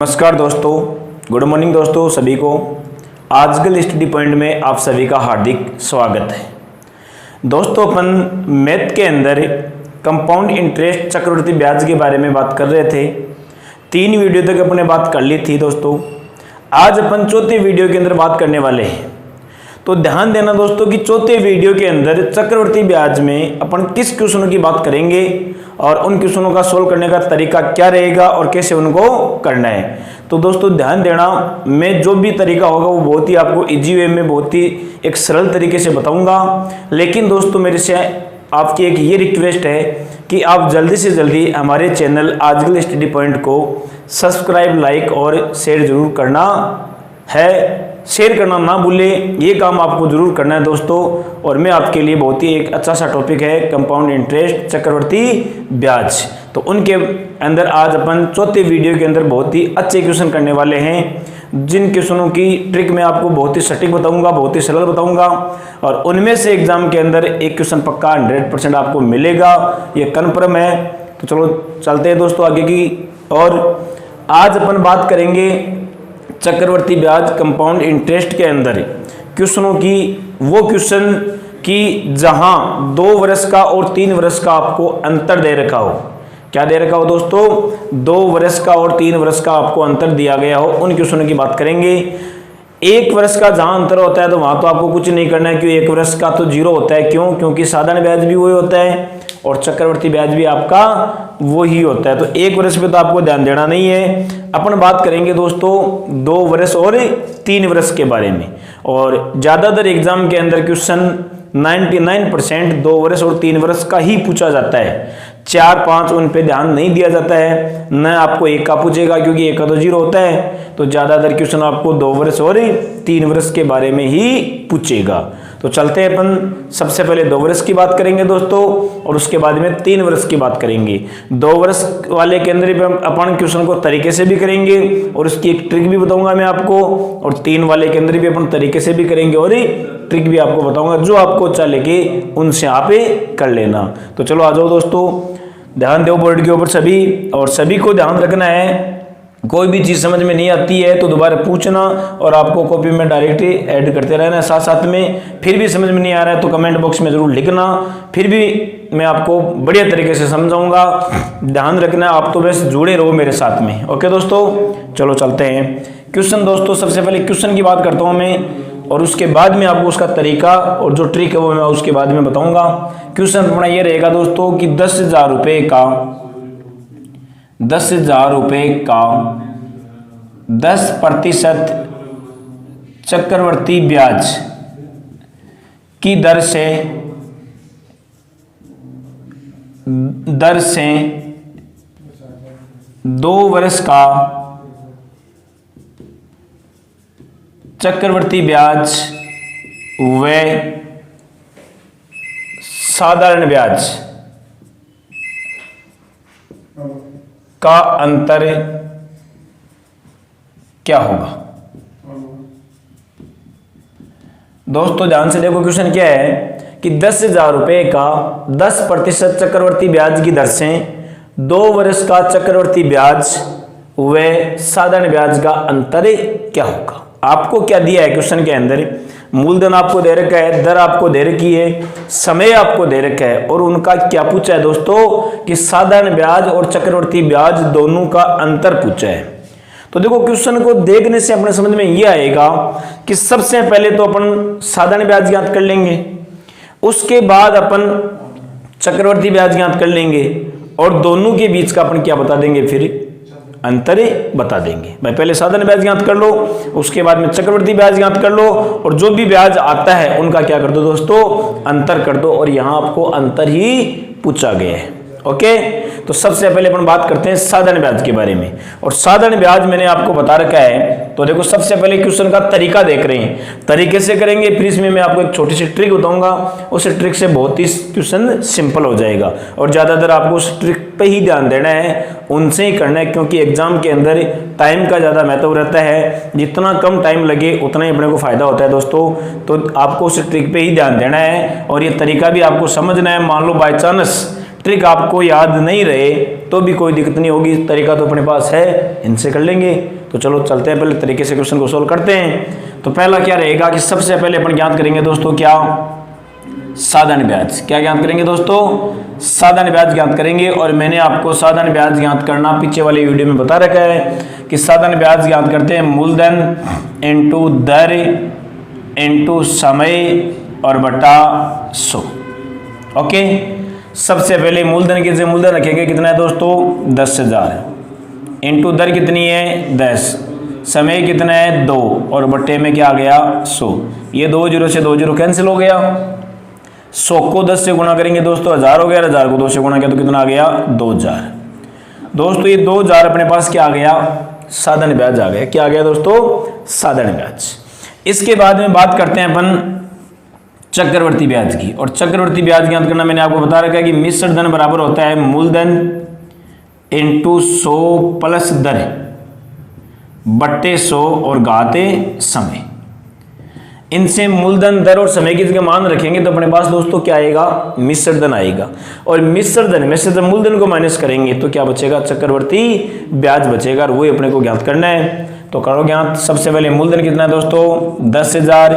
नमस्कार दोस्तों, good morning दोस्तों सभी को। आजकल स्टडी पॉइंट में आप सभी का हार्दिक स्वागत है। दोस्तों अपन मैथ के अंदर कंपाउंड इंटरेस्ट चक्रवृद्धि ब्याज के बारे में बात कर रहे थे। 3 वीडियो तक अपने बात कर ली थी दोस्तों। आज अपन चौथे वीडियो के अंदर बात करने वाले हैं। तो ध्यान देना दोस्तों कि चौथे वीडियो के अंदर चक्रवृद्धि ब्याज में अपन किस क्वेश्चनों की बात करेंगे और उन क्वेश्चनों का सोल्व करने का तरीका क्या रहेगा और कैसे उनको करना है। तो दोस्तों ध्यान देना, मैं जो भी तरीका होगा वो बहुत ही आपको इजी वे में, बहुत ही एक सरल तरीके से बताऊंगा। लेकिन दोस्तों मेरे से आपकी एक ये रिक्वेस्ट है कि आप जल्दी से जल्दी हमारे चैनल आजकल स्टडी पॉइंट को सब्सक्राइब, लाइक और शेयर जरूर करना है। शेयर करना ना भूले, ये काम आपको जरूर करना है दोस्तों। और मैं आपके लिए बहुत ही एक अच्छा सा टॉपिक है कंपाउंड इंटरेस्ट चक्रवृद्धि ब्याज। तो उनके अंदर आज अपन चौथे वीडियो के अंदर बहुत ही अच्छे क्वेश्चन करने वाले हैं, जिन क्वेश्चनों की ट्रिक मैं आपको बहुत ही सटीक बताऊंगा, बहुत ही सरल बताऊंगा। और उनमें से एग्जाम के अंदर एक क्वेश्चन पक्का 100% आपको मिलेगा, ये कन्फर्म है। तो चलो चलते हैं दोस्तों आगे की। और आज अपन बात करेंगे चक्रवृद्धि ब्याज कंपाउंड इंटरेस्ट के अंदर क्वेश्चनों की, वो क्वेश्चन कि जहां 2 वर्ष का और 3 वर्ष का आपको अंतर दे रखा हो। क्या दे रखा हो दोस्तों? 2 वर्ष का और 3 वर्ष का आपको अंतर दिया गया हो, उन क्वेश्चनों की बात करेंगे। 1 वर्ष का जहां अंतर होता है तो वहां तो आपको कुछ नहीं करना है, क्योंकि 1 वर्ष का तो 0 होता है। क्यों? क्योंकि साधारण ब्याज भी वही होता है और चक्रवृद्धि ब्याज भी आपका वही होता है। तो 1 वर्ष पे तो आपको ध्यान देना नहीं है। अपन बात करेंगे दोस्तों 2 वर्ष और 3 वर्ष के बारे में। और ज्यादातर एग्जाम के अंदर क्वेश्चन 99% 2 वर्ष और 3 वर्ष का ही पूछा जाता है। 4-5 उन पे ध्यान नहीं दिया जाता है, न आपको 1 का पूछेगा क्योंकि 1 का तो 0 होता है। तो ज्यादातर क्वेश्चन आपको 2 वर्ष और 3 वर्ष के बारे में ही पूछेगा। तो चलते हैं अपन सबसे पहले 2 वर्ष की बात करेंगे दोस्तों, और उसके बाद में 3 वर्ष की बात करेंगे। 2 वर्ष वाले के अंदर भी अपन क्वेश्चन को तरीके से भी करेंगे और उसकी एक ट्रिक भी बताऊंगा मैं आपको। और 3 वाले के अंदर भी अपन तरीके से भी करेंगे और ट्रिक भी आपको बताऊंगा। जो आपको अच्छा लगे उनसे आप कर लेना। तो चलो आ जाओ दोस्तों, ध्यान दो बोर्ड के ऊपर सभी, और सभी को ध्यान रखना है। कोई भी चीज समझ में नहीं आती है तो दोबारा पूछना, और आपको कॉपी में डायरेक्ट ऐड करते रहना साथ साथ में। फिर भी समझ में नहीं आ रहा है तो कमेंट बॉक्स में जरूर लिखना, फिर भी मैं आपको बढ़िया तरीके से समझाऊंगा। ध्यान रखना, आप तो बस जुड़े रहो मेरे साथ में। ओके दोस्तों, चलो चलते हैं क्वेश्चन। दोस्तों सबसे पहले क्वेश्चन की बात करता हूं मैं, और उसके बाद में आपको उसका तरीका और जो ट्रिक है वो मैं उसके बाद में बताऊंगा। क्वेश्चन अपना ये रहेगा दोस्तों कि 10,000 रुपये का 10% चक्रवृद्धि ब्याज की दर से 2 वर्ष का चक्रवृद्धि ब्याज व साधारण ब्याज का अंतर क्या होगा। दोस्तों ध्यान से देखो, क्वेश्चन क्या है कि 10,000 रुपये का 10% चक्रवृद्धि ब्याज की दर से 2 वर्ष का चक्रवृद्धि ब्याज व साधारण ब्याज का अंतर क्या होगा। आपको क्या दिया है क्वेश्चन के अंदर? मूलधन आपको दे रखा है, दर आपको दे रखी है, समय आपको दे रखा है, और उनका क्या पूछा है दोस्तों कि साधारण ब्याज और चक्रवृद्धि ब्याज दोनों का अंतर पूछा है। तो देखो क्वेश्चन को देखने से अपने समझ में ये आएगा कि सबसे पहले तो अपन साधारण ब्याज ज्ञात कर लेंगे, उसके बाद अपन चक्रवृद्धि ब्याज ज्ञात कर लेंगे, और दोनों के बीच का अपन क्या बता देंगे, फिर अंतर बता देंगे। भाई पहले साधारण ब्याज ज्ञात कर लो, उसके बाद में चक्रवृद्धि ब्याज ज्ञात कर लो, और जो भी ब्याज आता है उनका क्या कर दो दोस्तों, अंतर कर दो। और यहां आपको अंतर ही पूछा गया है। ओके, तो सबसे पहले अपन बात करते हैं साधारण ब्याज के बारे में। और साधारण ब्याज मैंने आपको बता रखा है। तो देखो सबसे पहले क्वेश्चन का तरीका देख रहे हैं, तरीके से करेंगे, फिर इसमें मैं आपको एक छोटी सी ट्रिक बताऊंगा। उस ट्रिक से बहुत ही क्वेश्चन सिंपल हो जाएगा, और ज्यादातर आपको उस ट्रिक पे ही ध्यान देना है, उनसे ही करना है, क्योंकि एग्जाम के अंदर टाइम का ज्यादा महत्व रहता है। जितना कम टाइम लगे उतना ही अपने को फायदा होता है दोस्तों। तो आपको उस ट्रिक पे ही ध्यान देना है, और ये तरीका भी आपको समझना है। मान लो बाई चांस ट्रिक आपको याद नहीं रहे तो भी कोई दिक्कत नहीं होगी, तरीका तो अपने पास है, इनसे कर लेंगे। तो चलो चलते हैं, पहले तरीके से क्वेश्चन को सोल्व करते हैं। तो पहला क्या रहेगा कि सबसे पहले अपन ज्ञात करेंगे दोस्तों क्या, साधारण ब्याज। क्या ज्ञात करेंगे दोस्तों, साधारण ब्याज ज्ञात करेंगे। और मैंने आपको साधारण ब्याज ज्ञात करना पीछे वाले वीडियो में बता रखा है कि साधारण ब्याज ज्ञात करते हैं मूलधन इनटू दर इनटू समय और बटा 100। ओके, सबसे पहले मूलधन के मूलधन रखेंगे कितना है दोस्तों 10,000 इनटू दर कितनी है 10, समय कितना है 2 और बट्टे में क्या आ गया 100। ये 2 0 से 2 0 कैंसिल हो गया। 100 को 10 से गुणा करेंगे दोस्तों 1000 हो गया, 1000 को 2 से गुणा किया तो कितना आ गया 2000। दोस्तों ये 2000 अपने पास क्या आ गया, साधारण ब्याज आ गया। क्या आ गया दोस्तों, साधारण ब्याज। इसके बाद में बात करते हैं अपन चक्रवर्ती ब्याज की। और चक्रवर्ती ब्याज ज्ञात करना मैंने आपको बता रखा है कि मिश्र धन बराबर होता है मूलधन इनटू 100 प्लस दर बट्टे 100 और घाते समय। इनसे मूलधन दर और समय के मान रखेंगे तो अपने पास दोस्तों क्या आएगा, मिश्र धन आएगा। और मिश्र धन में से जब मूलधन को माइनस करेंगे तो क्या बचेगा, चक्रवर्ती ब्याज बचेगा। और वही अपने को ज्ञात करना है। तो करो ज्ञात। सबसे पहले मूलधन कितना है दोस्तों 10,000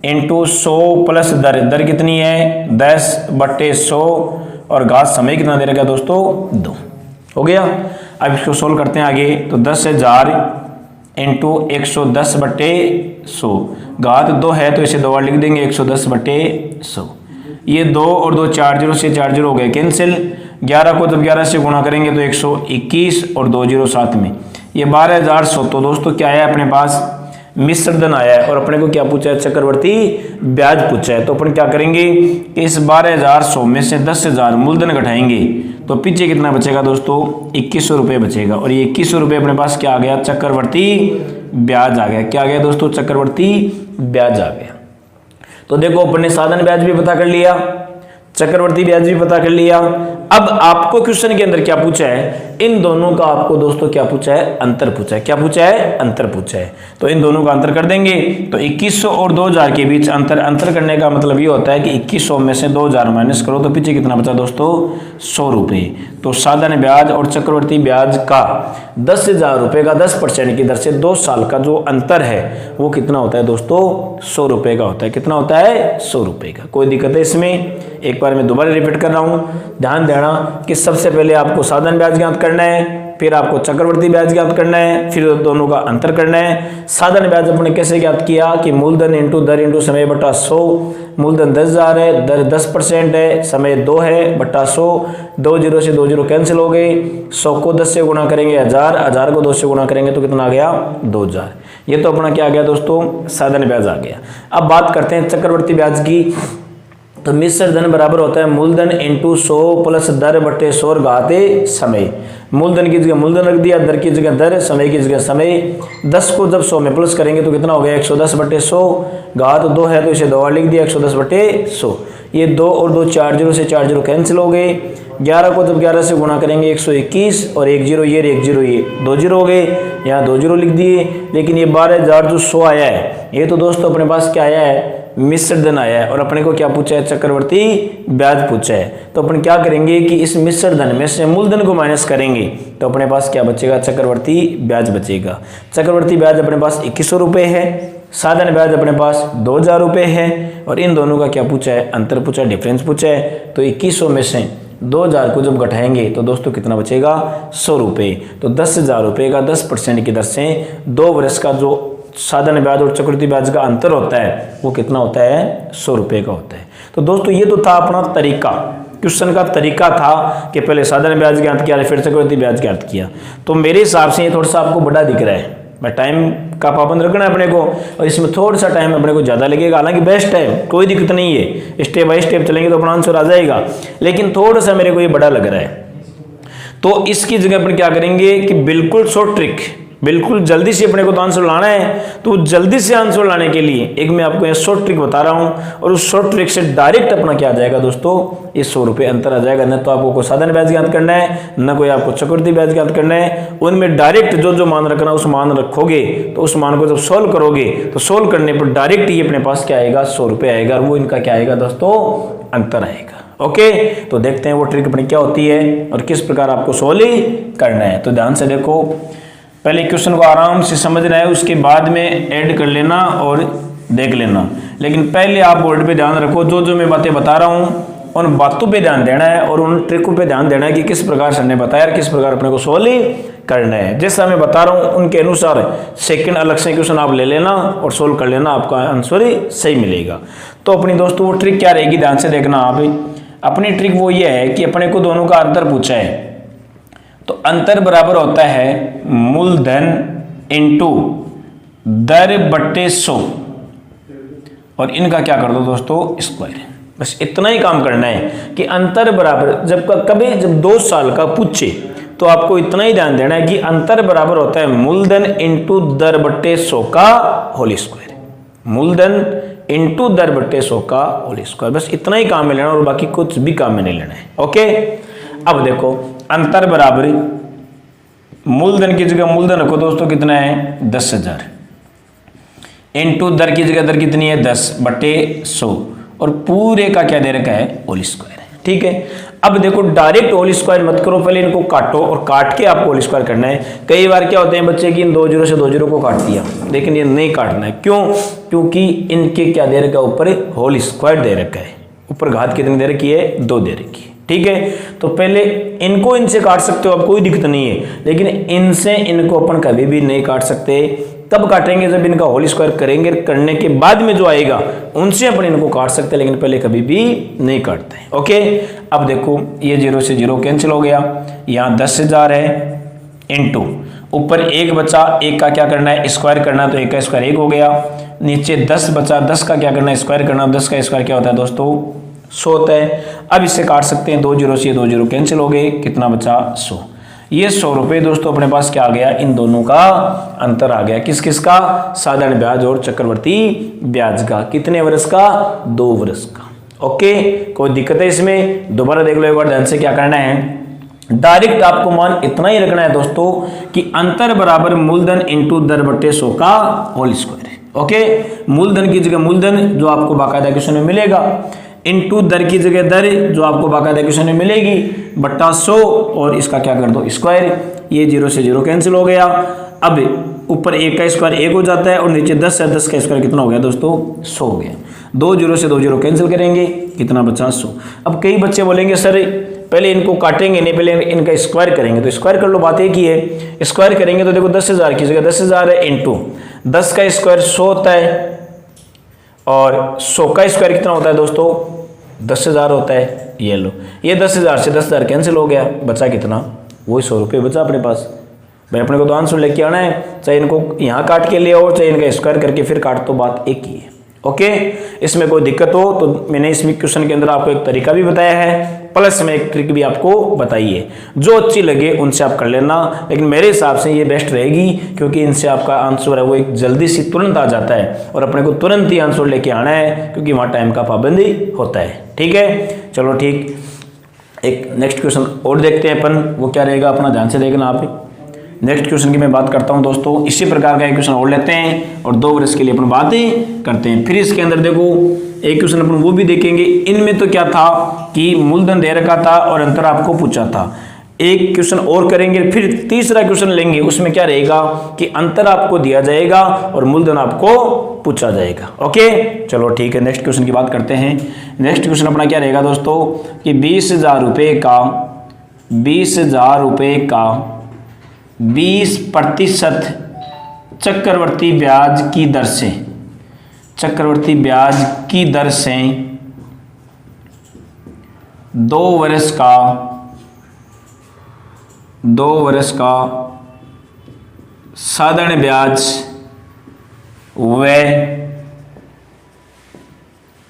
इंटू 100 प्लस दर, दर कितनी है 10 बट्टे 100 और घात समय कितना दे रखा है दोस्तों 2। हो गया। अब इसको सोल्व करते हैं आगे। तो 10,000 इंटू 110 बट्टे 100, घात 2 है तो इसे 2 बार लिख देंगे 110 बट्टे 100। ये 2 और 2 4 0 से 4 0 हो गए कैंसिल। 11 को जब 11 से गुणा करेंगे तो 121 और 2 0 साथ में ये 12,100। तो दोस्तों क्या आया अपने पास, मिश्र धन आया है। और अपने को क्या पूछा है, चक्रवर्ती ब्याज पूछा है। तो अपन क्या करेंगे कि इस 12,100 में से 10,000 मूलधन घटाएंगे तो पीछे कितना बचेगा दोस्तों 2100 रुपये बचेगा। और ये 2100 रुपये अपने पास क्या आ गया, चक्रवर्ती ब्याज आ गया। क्या आ गया दोस्तों, चक्रवर्ती ब्याज आ गया। तो देखो अपन ने साधारण ब्याज भी पता कर लिया, चक्रवर्ती ब्याज भी पता कर लिया। अब आपको क्वेश्चन के अंदर क्या पूछा है, इन दोनों का आपको दोस्तों क्या पूछा है, अंतर पूछा है। क्या पूछा है, अंतर पूछा है। तो इन दोनों का अंतर कर देंगे। तो 2100 और 2000 के बीच अंतर करने का मतलब ये होता है कि 2100 में से 2000 माइनस करो तो पीछे कितना बचा दोस्तों 100 रुपये। तो साधारण ब्याज और चक्रवर्ती ब्याज का 10,000 रुपये का 10% की दर से 2 साल का जो अंतर है वो कितना होता है दोस्तों 100 रुपये का होता है। कितना होता है 100 रुपये का। कोई दिक्कत है इसमें, एक बार मैं दोबारा रिपीट कर रहा हूँ, ध्यान देना कि सबसे पहले आपको साधारण ब्याज ज्ञात करना है, फिर आपको चक्रवर्ती ब्याज ज्ञात करना है, फिर दोनों का अंतर करना है। साधारण ब्याज अपने कैसे ज्ञात किया कि मूलधन इंटू दर इंटू समय बटा 100। मूलधन 10,000 है, दर 10% है, समय 2 है बटा 100। 2 0 से 2 0 कैंसिल हो गए। 100 को 10 से गुणा करेंगे 1000, 1000 को 2 से गुणा करेंगे तो कितना आ गया 2000। ये तो अपना क्या आ गया दोस्तों, साधारण ब्याज आ गया। अब बात करते हैं चक्रवर्ती ब्याज की। तो मिश्र धन बराबर होता है मूलधन इंटू 100 प्लस दर बटे 100 और घाते समय। मूलधन की जगह मूलधन रख दिया, दर की जगह दर, समय की जगह समय। 10 को जब 100 में प्लस करेंगे तो कितना हो गया 110 बटे 100। घात 2 है तो इसे 2 बार लिख दिया 110 बटे 100। ये 2 और 2 4 0 से 4 0 कैंसिल हो गए। 11 को जब 11 से गुणा करेंगे 121 और 1 0 ये 1 0 ये 2 0 हो गए, यहाँ 2 0 लिख दिए। लेकिन ये 12,000 जो 100 आया है ये तो दोस्तों अपने पास क्या आया है, मिश्र धन आया है। और अपने को क्या पूछा है, चक्रवर्ती ब्याज पूछा है। तो अपन क्या करेंगे कि इस मिश्र धन में से मूलधन को माइनस करेंगे तो अपने पास क्या बचेगा, चक्रवर्ती ब्याज बचेगा। चक्रवर्ती ब्याज अपने पास 2100 रुपये है, साधारण ब्याज अपने पास 2000 रुपये है। और इन दोनों का क्या पूछा है, अंतर पूछा है, डिफरेंस पूछा है। तो 2100 में से 2000 को जब घटाएंगे तो दोस्तों कितना बचेगा 100 रुपये। तो 10,000 रुपये का 10% की दर से 2 वर्ष का जो साधारण ब्याज और चक्रवर्ती ब्याज का अंतर होता है वो कितना होता है 100 रुपये का होता है। तो दोस्तों ये तो था अपना तरीका, क्वेश्चन का तरीका था कि पहले साधारण ब्याज ज्ञात किया फिर चक्रवर्ती ब्याज ज्ञात किया। तो मेरे हिसाब से ये थोड़ा सा आपको बड़ा दिख रहा है, मैं टाइम का पाबंद रखना है अपने को और इसमें थोड़ा सा टाइम अपने को ज़्यादा लगेगा। हालांकि बेस्ट है, कोई दिक्कत नहीं है, स्टेप बाय स्टेप चलेंगे तो अपना आंसर आ जाएगा। लेकिन थोड़ा सा मेरे को ये बड़ा लग रहा है। तो इसकी जगह अपन क्या करेंगे कि बिल्कुल शॉर्ट ट्रिक, बिल्कुल जल्दी से अपने को तो आंसर लाना है। तो जल्दी से आंसर लाने के लिए एक मैं आपको शॉर्ट ट्रिक बता रहा हूं और उस शॉर्ट ट्रिक से डायरेक्ट अपना क्या आ जाएगा दोस्तों, ये 100 रुपये अंतर आ जाएगा। न तो आपको कोई साधारण ब्याज ज्ञात करना है, न कोई आपको चक्रवर्ती ब्याज ज्ञात करना है। उनमें डायरेक्ट जो जो मान रखना उस मान रखोगे तो उस मान को जब सोल्व करोगे तो सोल्व करने पर डायरेक्ट ये अपने पास क्या आएगा 100 रुपये आएगा। और वो इनका क्या आएगा दोस्तों, अंतर आएगा। ओके, तो देखते हैं वो ट्रिक अपनी क्या होती है और किस प्रकार आपको सोल्व करना है। तो ध्यान से देखो, पहले क्वेश्चन को आराम से समझना है, उसके बाद में ऐड कर लेना और देख लेना। लेकिन पहले आप बोर्ड पे ध्यान रखो, जो जो मैं बातें बता रहा हूँ उन बातों पे ध्यान देना है और उन ट्रिकों पे ध्यान देना है कि किस प्रकार सर ने बताया और किस प्रकार अपने को सोल्व करना है। जैसा मैं बता रहा हूँ उनके अनुसार सेकंड अलग से क्वेश्चन आप ले लेना और सोल्व कर लेना, आपका आंसर सही मिलेगा। तो अपनी दोस्तों वो ट्रिक क्या रहेगी, ध्यान से देखना आप। अपनी ट्रिक वो ये है कि अपने को दोनों का अंतर पूछा है, तो अंतर बराबर होता है मूलधन इंटू दर बट्टे 100 और इनका क्या कर दो दोस्तों स्क्वायर। बस इतना ही काम करना है कि अंतर बराबर जब 2 साल का पूछे तो आपको इतना ही ध्यान देना है कि अंतर बराबर होता है मूलधन इंटू दर बट्टे 100 का होल स्क्वायर। मूलधन इंटू दर बट्टे 100 का होल स्क्वायर, बस इतना ही काम में लेना और बाकी कुछ भी काम में नहीं लेना है। ओके, अब देखो अंतर बराबर मूलधन की जगह मूलधन रखो दोस्तों, कितना है 10,000 इंटू दर की जगह दर कितनी है 10 बट्टे 100 और पूरे का क्या दे रखा है होल स्क्वायर है। ठीक है, अब देखो डायरेक्ट होल स्क्वायर मत करो, पहले इनको काटो और काट के आपको होल स्क्वायर करना है। कई बार क्या होते हैं बच्चे की इन 2 जीरो से 2 जीरो को काट दिया, लेकिन ये नहीं काटना है। क्यों? क्योंकि इनके क्या दे रखा है ऊपर होल स्क्वायर दे रखा है, ऊपर घात कितनी दे रखी है 2 दे रखी है। ठीक है, तो पहले इनको इनसे काट सकते हो, अब कोई दिक्कत नहीं है, लेकिन इनसे इनको अपन कभी भी नहीं काट सकते। तब काटेंगे जब इनका होल स्क्वायर करेंगे, करने के बाद में जो आएगा उनसे अपन इनको काट सकते हैं, लेकिन पहले कभी भी नहीं काटते। ओके, अब देखो ये 0 से 0 कैंसिल हो गया, यहाँ 10,000 है इंटू ऊपर 1 बचा, 1 का क्या करना है स्क्वायर करना, तो 1 का स्क्वायर 1 हो गया। नीचे 10 बचा, 10 का क्या करना है स्क्वायर करना, 10 का स्क्वायर क्या होता है दोस्तों 100 होता है। अब इससे काट सकते हैं, 2 जीरो से 2 जीरो कैंसिल हो गए, कितना बचा 100। ये 100 रुपये दोस्तों अपने पास क्या आ गया, इन दोनों का अंतर आ गया। किस किस का, साधारण ब्याज और चक्रवर्ती ब्याज का। कितने वर्ष का, 2 वर्ष का। ओके, कोई दिक्कत है इसमें? दोबारा देख लो एक बार ध्यान से, क्या करना है डायरेक्ट आपको मान इतना ही रखना है दोस्तों कि अंतर बराबर मूलधन इंटू दर बट्टे 100 का होल स्क्वायर। ओके, मूलधन की जगह मूलधन जो आपको बाकायदा क्वेश्चन में मिलेगा, इंटू दर की जगह दर जो आपको बाकायदा क्वेश्चन में मिलेगी, बट्टा 100 और इसका क्या कर दो स्क्वायर। ये 0 से 0 कैंसिल हो गया। अब ऊपर 1 का स्क्वायर 1 हो जाता है और नीचे 10 है, 10 का स्क्वायर कितना हो गया दोस्तों 100 हो गया। 2 जीरो से 2 जीरो कैंसिल करेंगे, कितना बचा 100। अब कई बच्चे बोलेंगे सर पहले इनको काटेंगे नहीं, पहले इनका स्क्वायर करेंगे, तो स्क्वायर कर लो, बात एक ही है। स्क्वायर करेंगे तो देखो 10,000 की जगह 10,000 है इंटू 10 का स्क्वायर 100 होता है और 100 का स्क्वायर कितना होता है दोस्तों 10,000 होता है। ये लो, ये 10,000 से 10,000 कैंसिल हो गया, बचा कितना, वही 100 रुपये बचा अपने पास। भाई अपने को तो आंसर लेके आना है, चाहे इनको यहाँ काट के ले आओ चाहे इनका स्क्वायर करके फिर काट, तो बात एक ही है। ओके, इसमें कोई दिक्कत हो तो मैंने इसमें क्वेश्चन के अंदर आपको एक तरीका भी बताया है, प्लस में एक ट्रिक भी आपको बताई है। जो अच्छी लगे उनसे आप कर लेना, लेकिन मेरे हिसाब से ये बेस्ट रहेगी क्योंकि इनसे आपका आंसर है वो एक जल्दी से तुरंत आ जाता है और अपने को तुरंत ही आंसर लेके आना है क्योंकि वहाँ टाइम का पाबंदी होता है। ठीक है, चलो ठीक, एक नेक्स्ट क्वेश्चन और देखते हैं अपन, वो क्या रहेगा अपना ध्यान से देखना आप। नेक्स्ट क्वेश्चन की मैं बात करता हूं दोस्तों, इसी प्रकार का एक क्वेश्चन और लेते हैं और 2 वर्ष के लिए अपन बातें करते हैं। फिर इसके अंदर देखो एक क्वेश्चन अपन वो भी देखेंगे। इनमें तो क्या था कि मूलधन दे रखा था और अंतर आपको पूछा था। एक क्वेश्चन और करेंगे, फिर तीसरा क्वेश्चन लेंगे, उसमें क्या रहेगा कि अंतर आपको दिया जाएगा और मूलधन आपको पूछा जाएगा। ओके, चलो ठीक है, नेक्स्ट क्वेश्चन की बात करते हैं। नेक्स्ट क्वेश्चन अपना क्या रहेगा दोस्तों कि 20,000 रुपये का 20% चक्रवर्ती ब्याज की दर से 2 वर्ष का साधारण ब्याज व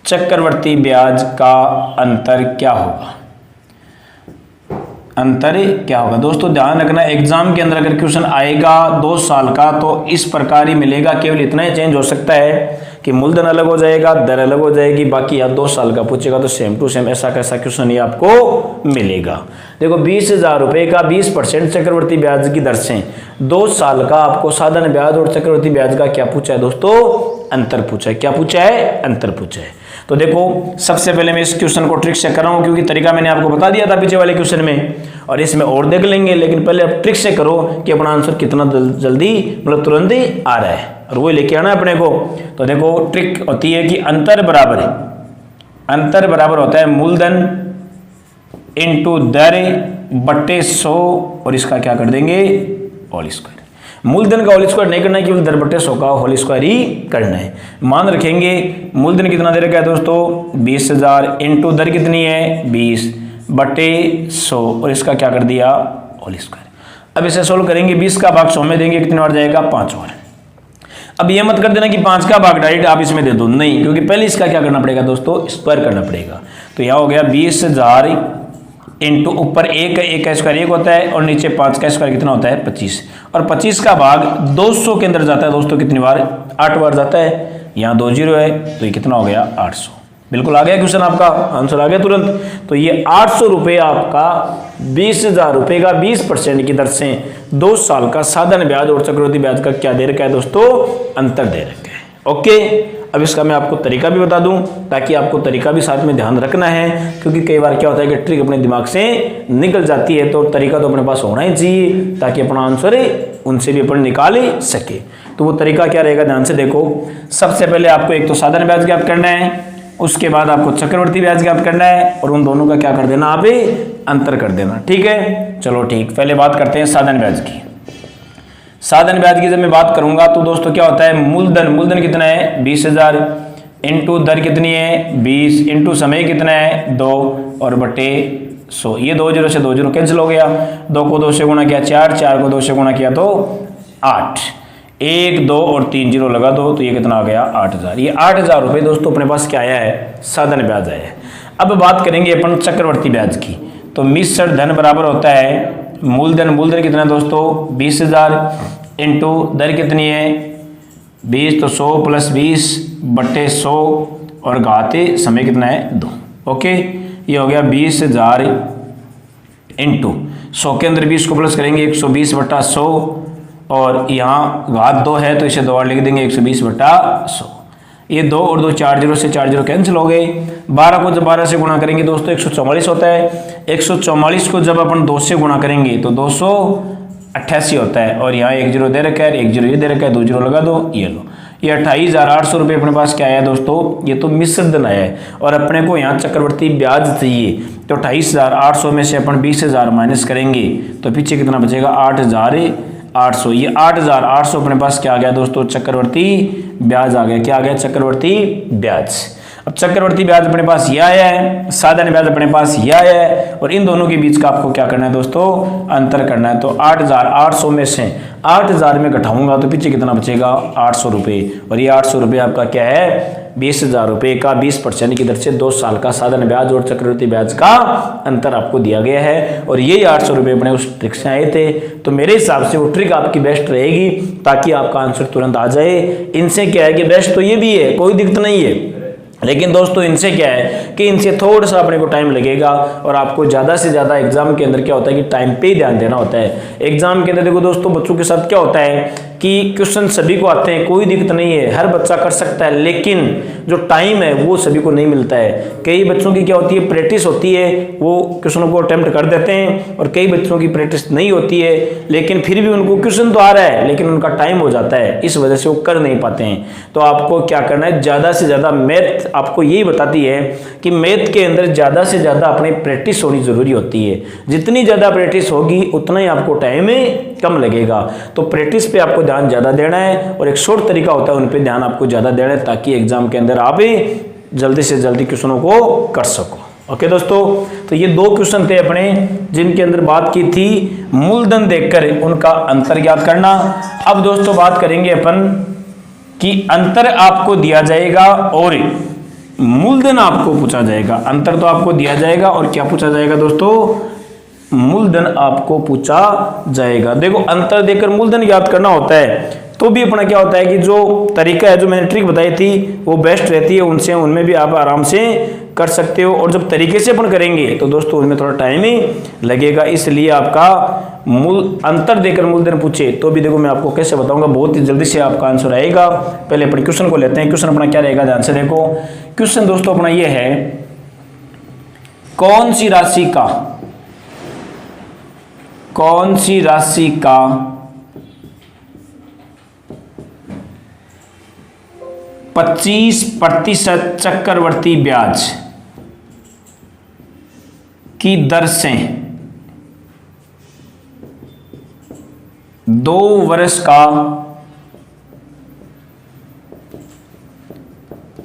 चक्रवर्ती ब्याज का अंतर क्या होगा। अंतर क्या होगा दोस्तों, ध्यान रखना एग्जाम के अंदर अगर क्वेश्चन आएगा 2 साल का तो इस प्रकार ही मिलेगा। केवल इतना ही चेंज हो सकता है कि मूलधन अलग हो जाएगा, दर अलग हो जाएगी, बाकी आप 2 साल का पूछेगा तो सेम टू सेम ऐसा कैसा क्वेश्चन ही आपको मिलेगा। देखो 20,000 रुपये का 20% चक्रवर्ती ब्याज की दर से 2 साल का आपको साधारण ब्याज और चक्रवर्ती ब्याज का क्या पूछा है दोस्तों, अंतर पूछा है। क्या पूछा है, अंतर पूछा है। तो देखो सबसे पहले मैं इस क्वेश्चन को ट्रिक से कर रहा हूँ, क्योंकि तरीका मैंने आपको बता दिया था पीछे वाले क्वेश्चन में, और इसमें और देख लेंगे, लेकिन पहले आप ट्रिक से करो कि अपना आंसर कितना जल्दी मतलब तुरंत ही आ रहा है, और वो लेके आना अपने को। तो देखो ट्रिक होती है कि अंतर बराबर होता है मूलधन इंटू दर बट्टे 100, और इसका क्या कर देंगे होल स्क्वायर। मूलधन का होल स्क्वायर नहीं करना है, केवल दर बट्टे 100 का होल स्क्वायर ही करना है। मान रखेंगे मूलधन कितना दे रखा है दोस्तों 20,000 इंटू दर कितनी है 20 बट्टे 100, और इसका क्या कर दिया होल स्क्वायर। अब इसे सोल्व करेंगे, 20 का भाग 100 में देंगे, कितनी बार जाएगा 5 बार। अब ये मत कर देना कि 5 का भाग डायरेक्ट आप इसमें दे दो, नहीं, क्योंकि पहले इसका क्या करना पड़ेगा दोस्तों स्क्वायर करना पड़ेगा। तो यहाँ हो गया 20,000 इंटू ऊपर एक का स्क्वायर 1 होता है, और नीचे 5 का स्क्वायर कितना होता है 25, और 25 का भाग 200 के अंदर जाता है दोस्तों कितनी बार 8 बार जाता है। यहाँ 2 जीरो है तो ये कितना हो गया 800। बिल्कुल आ गया क्वेश्चन, आपका आंसर आ गया तुरंत। तो ये 800 रुपये आपका 20,000 रुपये का 20% की दर से 2 साल का साधारण ब्याज और चक्रवृद्धि ब्याज का क्या दे रखा है दोस्तों अंतर दे रखा है। ओके, अब इसका मैं आपको तरीका भी बता दूं, ताकि आपको तरीका भी साथ में ध्यान रखना है, क्योंकि कई बार क्या होता है कि ट्रिक अपने दिमाग से निकल जाती है, तो तरीका तो अपने पास होना ही चाहिए ताकि अपना आंसर उनसे भी अपन निकाल ही सके। तो वो तरीका क्या रहेगा ध्यान से देखो। सबसे पहले आपको एक तो साधारण ब्याज ज्ञात करना है, उसके बाद आपको चक्रवृद्धि ब्याज ज्ञात करना है, और उन दोनों का क्या कर देना आप अंतर कर देना। ठीक है, चलो ठीक, पहले बात करते हैं साधारण ब्याज की। साधारण ब्याज की जब मैं बात करूंगा तो दोस्तों क्या होता है मूलधन कितना है 20,000 इंटू दर कितनी है 20 इंटू समय कितना है 2 और बटे 100। ये 2 जीरो से 2 जीरो कैंसिल हो गया, 2 को 2 से गुणा किया 4, 4 को 2 से गुणा किया तो 8, 1 2 और 3 जीरो लगा दो तो ये कितना आ गया 8,000। ये 8,000 रुपये दोस्तों अपने पास क्या आया है साधारण ब्याज आया है। अब बात करेंगे अपन चक्रवर्ती ब्याज की। तो मिश्र धन बराबर होता है मूलधन कितना है दोस्तों 20,000 इंटू दर कितनी है 20 तो 100 प्लस 20 बट्टे 100 और घाते समय कितना है 2। ओके, ये हो गया 20,000 इंटू 100 के अंदर 20 को प्लस करेंगे 120 बट्टा 100, और यहाँ घात 2 है तो इसे 2 बार लिख देंगे 120 बट्टा 100। ये 2 और 2 4 जीरो से 4 जीरो कैंसिल हो गए। 12 को जब 12 से गुणा करेंगे दोस्तों 144 होता है। 144 को जब अपन 2 से गुणा करेंगे तो 288 होता है, और यहाँ 1 जीरो दे रखा है, 1 जीरो ये दे रखा है, 2 जीरो लगा दो, ये लो। ये 28,800 रुपये अपने पास क्या आया दोस्तों, ये तो मिश्र धन आया है, और अपने को यहाँ चक्रवर्ती ब्याज चाहिए। तो 28,800 में से अपन 20,000 माइनस करेंगे तो पीछे कितना बचेगा 8,800। ये 8,800 अपने पास क्या आ गया दोस्तों चक्रवर्ती ब्याज आ गया। क्या आ गया चक्रवर्ती ब्याज। अब चक्रवर्ती ब्याज अपने पास यह आया है, साधारण ब्याज अपने पास यह आया है, और इन दोनों के बीच का आपको क्या करना है दोस्तों अंतर करना है। तो 8,800 में से 8,000 में घटाऊंगा तो पीछे कितना बचेगा 800 रुपये, और ये 800 रुपये आपका क्या है 20,000 रुपये का 20% की दर से 2 साल का साधारण ब्याज और चक्रवृद्धि ब्याज का अंतर आपको दिया गया है, और यही 800 रुपये अपने उस ट्रिक से आए थे। तो मेरे हिसाब से वो ट्रिक आपकी बेस्ट रहेगी ताकि आपका आंसर तुरंत आ जाए। इनसे क्या है कि बेस्ट तो ये भी है, कोई दिक्कत नहीं है, लेकिन दोस्तों इनसे क्या है कि इनसे थोड़ा सा अपने को टाइम लगेगा, और आपको ज़्यादा से ज़्यादा एग्जाम के अंदर क्या होता है कि टाइम पे ही ध्यान देना होता है। एग्जाम के अंदर देखो दोस्तों बच्चों के साथ क्या होता है कि क्वेश्चन सभी को आते हैं, कोई दिक्कत नहीं है, हर बच्चा कर सकता है, लेकिन जो टाइम है वो सभी को नहीं मिलता है। कई बच्चों की क्या होती है प्रैक्टिस होती है, वो क्वेश्चनों को अटेम्प्ट कर देते हैं, और कई बच्चों की प्रैक्टिस नहीं होती है लेकिन फिर भी उनको क्वेश्चन तो आ रहा है लेकिन उनका टाइम हो जाता है, इस वजह से वो कर नहीं पाते हैं। तो आपको क्या करना है, ज़्यादा से ज़्यादा मैथ आपको यही बताती है कि मैथ के अंदर ज़्यादा से ज़्यादा अपनी प्रैक्टिस होनी ज़रूरी होती है। जितनी ज़्यादा प्रैक्टिस होगी उतना ही आपको टाइम कम लगेगा। तो प्रैक्टिस पे आपको ध्यान ज़्यादा देना है, और एक शॉर्ट तरीका होता है उन पे ध्यान आपको ज़्यादा देना है, ताकि एग्जाम के अंदर आप जल्दी से जल्दी क्वेश्चनों को कर सको। ओके दोस्तों, तो ये 2 क्वेश्चन थे अपने जिनके अंदर बात की थी मूलधन देखकर उनका अंतर ज्ञात करना। अब दोस्तों बात करेंगे अपन कि अंतर आपको दिया जाएगा और मूलधन आपको पूछा जाएगा। अंतर तो आपको दिया जाएगा और क्या पूछा जाएगा दोस्तों, मूलधन आपको पूछा जाएगा। देखो अंतर देकर मूलधन ज्ञात करना होता है तो भी अपना क्या होता है कि जो तरीका है, जो मैंने ट्रिक बताई थी वो बेस्ट रहती है, उनमें भी आप आराम से कर सकते हो। और जब तरीके से अपन करेंगे तो दोस्तों उनमें थोड़ा टाइम ही लगेगा, इसलिए आपका अंतर देकर मूलधन पूछे तो भी देखो मैं आपको कैसे बताऊंगा, बहुत ही जल्दी से आपका आंसर आएगा। पहले अपन क्वेश्चन को लेते हैं। क्वेश्चन अपना क्या रहेगा ध्यान से देखो क्वेश्चन दोस्तों अपना ये है, कौन सी राशि का 25% चक्रवर्ती ब्याज की दर से 2 वर्ष का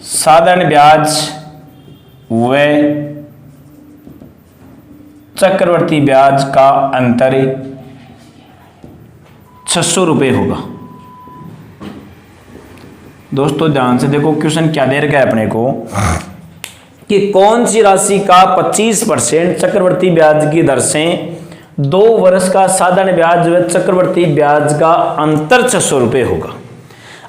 साधारण ब्याज व चक्रवर्ती ब्याज का अंतर 600 रुपये होगा। दोस्तों ध्यान से देखो, क्वेश्चन क्या दे रखा है अपने को कि कौन सी राशि का 25% चक्रवर्ती ब्याज की दर से 2 वर्ष का साधारण ब्याज व चक्रवर्ती ब्याज का अंतर 600 रुपये होगा।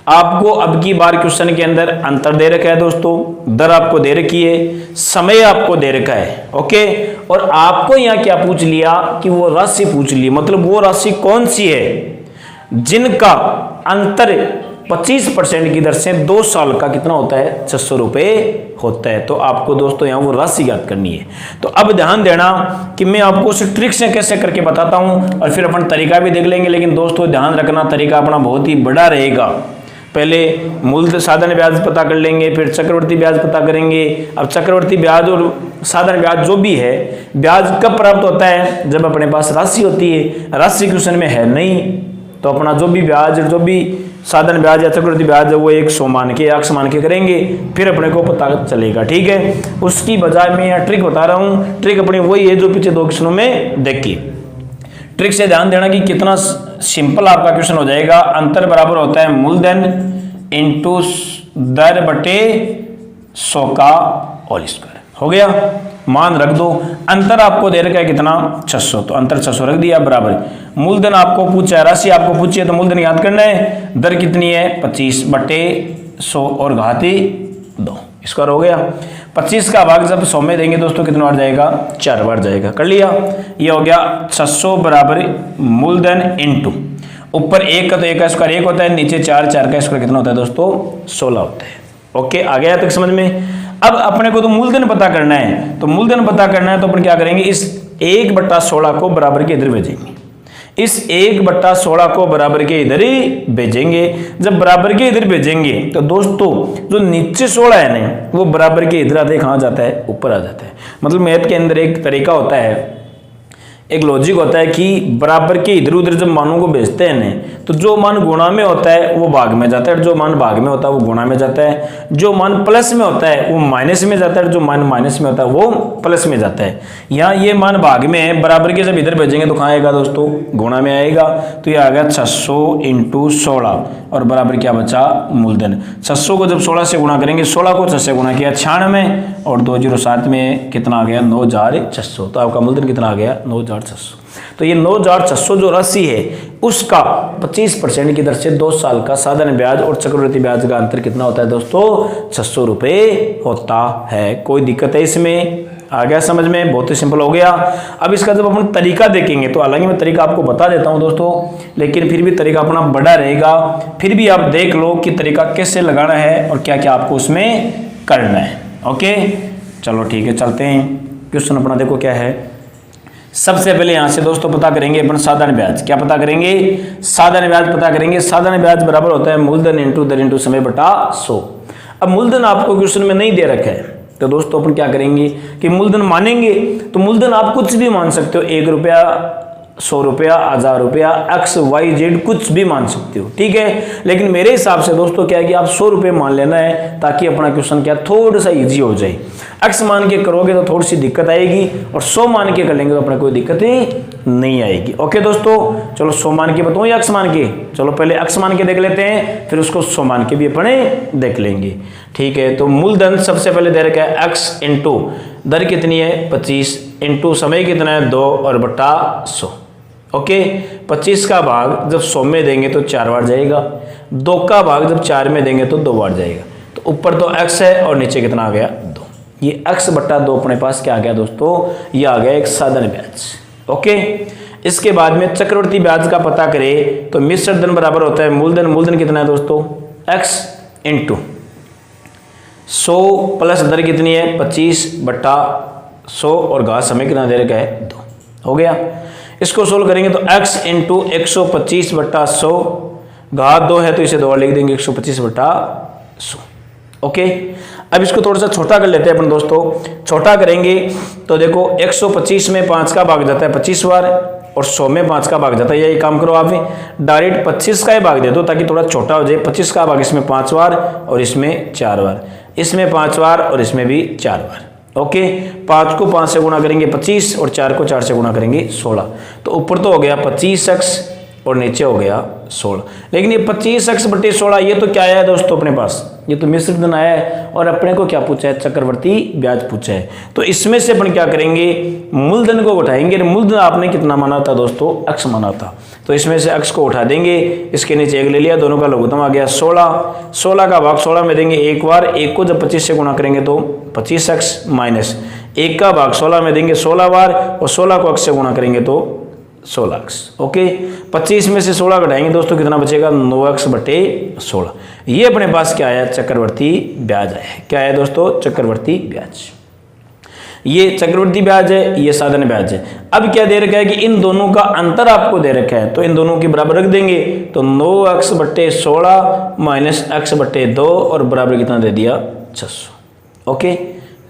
आपको अब की बार क्वेश्चन के अंदर अंतर दे रखा है दोस्तों, दर आपको दे रखी है, समय आपको दे रखा है, ओके। और आपको यहां क्या पूछ लिया कि वो राशि पूछ ली, मतलब वो राशि कौन सी है जिनका अंतर 25% की दर से 2 साल का कितना होता है, 600 रुपये होता है। तो आपको दोस्तों यहाँ वो राशि याद करनी है। तो अब ध्यान देना कि मैं आपको उस ट्रिक से कैसे करके बताता हूँ और फिर अपन तरीका भी देख लेंगे। लेकिन दोस्तों ध्यान रखना, तरीका अपना बहुत ही बड़ा रहेगा। पहले मूल साधारण ब्याज पता कर लेंगे, फिर चक्रवर्ती ब्याज पता करेंगे। अब चक्रवर्ती ब्याज और साधारण ब्याज जो भी है, ब्याज कब प्राप्त होता है, जब अपने पास राशि होती है। राशि क्वेश्चन में है नहीं, तो अपना जो भी ब्याज, जो भी साधारण ब्याज या चक्रवर्ती ब्याज है वो 100 मान के, 100 मान के करेंगे, फिर अपने को पता चलेगा, ठीक है। उसकी बजाय मैं यहाँ ट्रिक बता रहा हूँ। ट्रिक अपनी वही है जो पिछले 2 क्वेश्चनों में देखिए। ट्रिक से ध्यान देना कि कितना सिंपल आपका क्वेश्चन हो जाएगा। अंतर बराबर होता है मूलधन इंटू दर बटे 100 का होल स्क्वायर। हो गया, मान रख दो। अंतर आपको दे रखा है कितना, 600, तो अंतर 600 रख दिया बराबर। मूलधन आपको पूछा है, राशि आपको पूछी है, तो मूलधन याद करना है। दर कितनी है, 25 बटे 100 और घाती 2 स्क्वायर हो गया। 25 का भाग जब 100 में देंगे दोस्तों कितना बार जाएगा, 4 बार जाएगा। कर लिया, ये हो गया 600 बराबर मूलधन इंटू ऊपर 1 का तो 1 का स्क्वायर 1 होता है, नीचे 4, 4 का स्क्वायर कितना होता है दोस्तों, 16 होता है। ओके, आ गया तक समझ में। अब अपने को तो मूलधन पता करना है, तो मूलधन पता करना है तो अपन क्या करेंगे, इस 1/16 को बराबर के इधर भेजेंगे। इस 1/16 को बराबर के इधर ही भेजेंगे। जब बराबर के इधर भेजेंगे तो दोस्तों जो नीचे 16 है ना, वो बराबर के इधर आते कहाँ जाता है, ऊपर आ जाता है। मतलब मैथ के अंदर एक तरीका होता है, एक लॉजिक होता है कि बराबर के इधर उधर जब मानों को भेजते हैं ना, तो जो मान गुणा में होता है वो भाग में जाता है, जो मान भाग में होता है वो गुणा में जाता है, जो मान प्लस में होता है वो माइनस में जाता है, जो मान माइनस में होता है वो प्लस में जाता है। यहाँ ये मान भाग में है, बराबर के जब इधर भेजेंगे तो कहाँ आएगा दोस्तों, गुणा में आएगा। तो ये आ गया 600 × 16 और बराबर क्या बचा, मूलधन। 600 को जब 16 से गुणा करेंगे, 16 को 6 से गुणा किया 96 और 207 में कितना आ गया, 9600। तो आपका मूलधन कितना आ गया, 9600। तो ये 9600 जो राशि है उसका 25% की दर से 2 साल का साधारण ब्याज और चक्रवृद्धि ब्याज का अंतर कितना होता है दोस्तों, 600 रुपये होता है। कोई दिक्कत है इसमें, आ गया समझ में, बहुत ही सिंपल हो गया। अब इसका जब अपन तरीका देखेंगे तो हालांकि मैं तरीका आपको बता देता हूं दोस्तों, लेकिन फिर भी तरीका अपना बड़ा रहेगा। फिर भी आप देख लो कि तरीका कैसे लगाना है और क्या क्या आपको उसमें करना है। ओके चलो ठीक है, चलते हैं। क्वेश्चन अपना देखो क्या है। सबसे पहले यहां से दोस्तों पता करेंगे अपन साधारण ब्याज। क्या पता करेंगे, साधारण ब्याज पता करेंगे। साधारण ब्याज बराबर होता है मूलधन इंटू दर इंटू समय बटा 100। अब मूलधन आपको क्वेश्चन में नहीं दे रखा है, तो दोस्तों अपन क्या करेंगे कि मूलधन मानेंगे। तो मूलधन आप कुछ भी मान सकते हो, 1 रुपया, 100 रुपया, 1000 रुपया, XYZ कुछ भी मान सकते हो, ठीक है। लेकिन मेरे हिसाब से दोस्तों क्या है कि आप 100 रुपये मान लेना है, ताकि अपना क्वेश्चन क्या थोड़ा सा इजी हो जाए। X मान के करोगे तो थोड़ी सी दिक्कत आएगी, और 100 मान के कर लेंगे तो अपना कोई दिक्कत ही नहीं आएगी। ओके दोस्तों, चलो 100 मान के बताऊं या X मान के, चलो पहले X मान के देख लेते हैं, फिर उसको 100 मान के भी अपने देख लेंगे, ठीक है। तो मूलधन सबसे पहले दे रखा है X इंटू दर कितनी है 25 इंटू समय कितना है 2 और बटा 100। ओके 25 का भाग जब 100 में देंगे तो 4 बार जाएगा, 2 का भाग जब 4 में देंगे तो 2 बार जाएगा। तो ऊपर तो x है और नीचे कितना आ गया 2। ये x बटा 2 अपने पास क्या आ गया दोस्तों, ये आ गया एक साधारण ब्याज। ओके इसके बाद में चक्रवृद्धि ब्याज का पता करें तो मिश्र धन बराबर होता है मूलधन। मूलधन कितना है दोस्तों x इंटू 100 प्लस दर कितनी है 25/100 और घात हमें कितना दे रखा है 2। हो गया। इसको सोल्व करेंगे तो x इंटू 125/100 घात 2 है तो इसे 2 लिख देंगे 125/100। ओके। अब इसको थोड़ा सा छोटा कर लेते हैं अपन दोस्तों। छोटा करेंगे तो देखो 125 में 5 का भाग जाता है 25 बार और 100 में 5 का भाग जाता है। यही काम करो आप डायरेक्ट 25 का ही भाग दे दो ताकि थोड़ा छोटा हो जाए। 25 का भाग इसमें 5 बार और इसमें 4 बार, इसमें 5 बार और इसमें भी 4 बार। ओके। 5 को 5 से गुणा करेंगे 25 और 4 को 4 से गुणा करेंगे 16। तो ऊपर तो हो गया 25x और नीचे हो गया 16। लेकिन ये 25x/16 ये तो क्या आया है दोस्तों अपने पास, ये तो मिश्र धन आया है और अपने को क्या पूछा है चक्रवर्ती ब्याज पूछा है। तो इसमें से अपन क्या करेंगे मूलधन को उठाएंगे। मूलधन आपने कितना माना था दोस्तों x माना था, तो इसमें से x को उठा देंगे। इसके नीचे 1 ले लिया, दोनों का लघुत्तम आ गया 16। 16 का भाग 16 में देंगे एक बार, 1 को जब 25 से गुणा करेंगे तो 25x माइनस 1 का भाग 16 में देंगे 16 बार और 16 को x से गुणा करेंगे तो 16x। ओके। 25 में से 16 घटाएंगे दोस्तों कितना बचेगा 9x/16। ये अपने पास क्या आया चक्रवर्ती ब्याज आया। क्या है दोस्तों चक्रवर्ती ब्याज। ये चक्रवर्ती ब्याज है, ये साधन ब्याज है। अब क्या दे रखा है कि इन दोनों का अंतर आपको दे रखा है तो इन दोनों के बराबर रख देंगे तो 9x/16 माइनस x/2 और बराबर कितना दे दिया 600। ओके।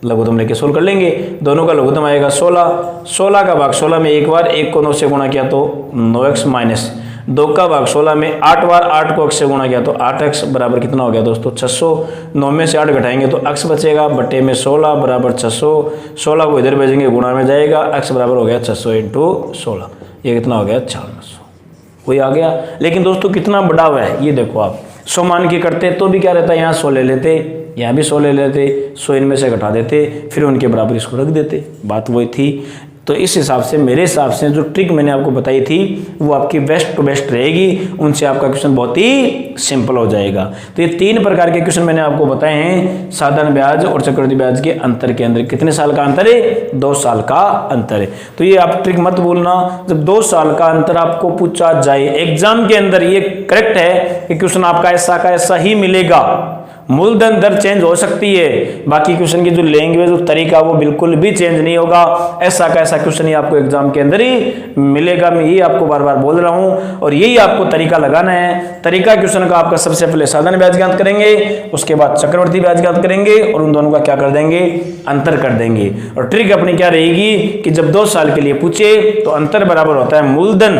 लघुत्तम लेके सोल्व कर लेंगे। दोनों का लघुत्तम आएगा 16। 16 का भाग 16 में एक बार, 1 को 9 से गुणा किया तो 9x माइनस 2 का भाग 16 में 8 बार, 8 को x से गुणा किया तो 8x बराबर कितना हो गया दोस्तों 600। 9 में से 8 घटाएंगे तो x बचेगा बटे में 16 बराबर 600। 16 को इधर भेजेंगे गुणा में जाएगा, x बराबर हो गया 600 इंटू 16। ये कितना हो गया 400। वही आ गया। लेकिन दोस्तों कितना बड़ा हुआ है ये देखो आप। 100 मान के करते तो भी क्या रहता, यहाँ 100 ले लेते, यहाँ भी 100 ले लेते, 100 इनमें से घटा देते, फिर उनके बराबर इसको रख देते। बात वही थी। तो इस हिसाब से मेरे हिसाब से जो ट्रिक मैंने आपको बताई थी वो आपकी बेस्ट टू बेस्ट रहेगी। उनसे आपका क्वेश्चन बहुत ही सिंपल हो जाएगा। तो ये 3 प्रकार के क्वेश्चन मैंने आपको बताए हैं। साधारण ब्याज और चक्रवृद्धि ब्याज के अंतर के अंदर कितने साल का अंतर है 2 साल का अंतर है। तो ये आप ट्रिक मत भूलना। जब 2 साल का अंतर आपको पूछा जाए एग्जाम के अंदर, ये करेक्ट है कि क्वेश्चन आपका ऐसा का ऐसा ही मिलेगा। मूलधन दर चेंज हो सकती है, बाकी क्वेश्चन की जो लैंग्वेज और तरीका वो बिल्कुल भी चेंज नहीं होगा। ऐसा का ऐसा क्वेश्चन ही आपको एग्जाम के अंदर ही मिलेगा। मैं यही आपको बार बार बोल रहा हूं और यही आपको तरीका लगाना है। तरीका क्वेश्चन का आपका सबसे पहले साधारण ब्याज ज्ञात करेंगे, उसके बाद चक्रवर्ती ब्याज ज्ञात करेंगे और उन दोनों का क्या कर देंगे अंतर कर देंगे। और ट्रिक अपनी क्या रहेगी कि जब 2 साल के लिए पूछे तो अंतर बराबर होता है मूलधन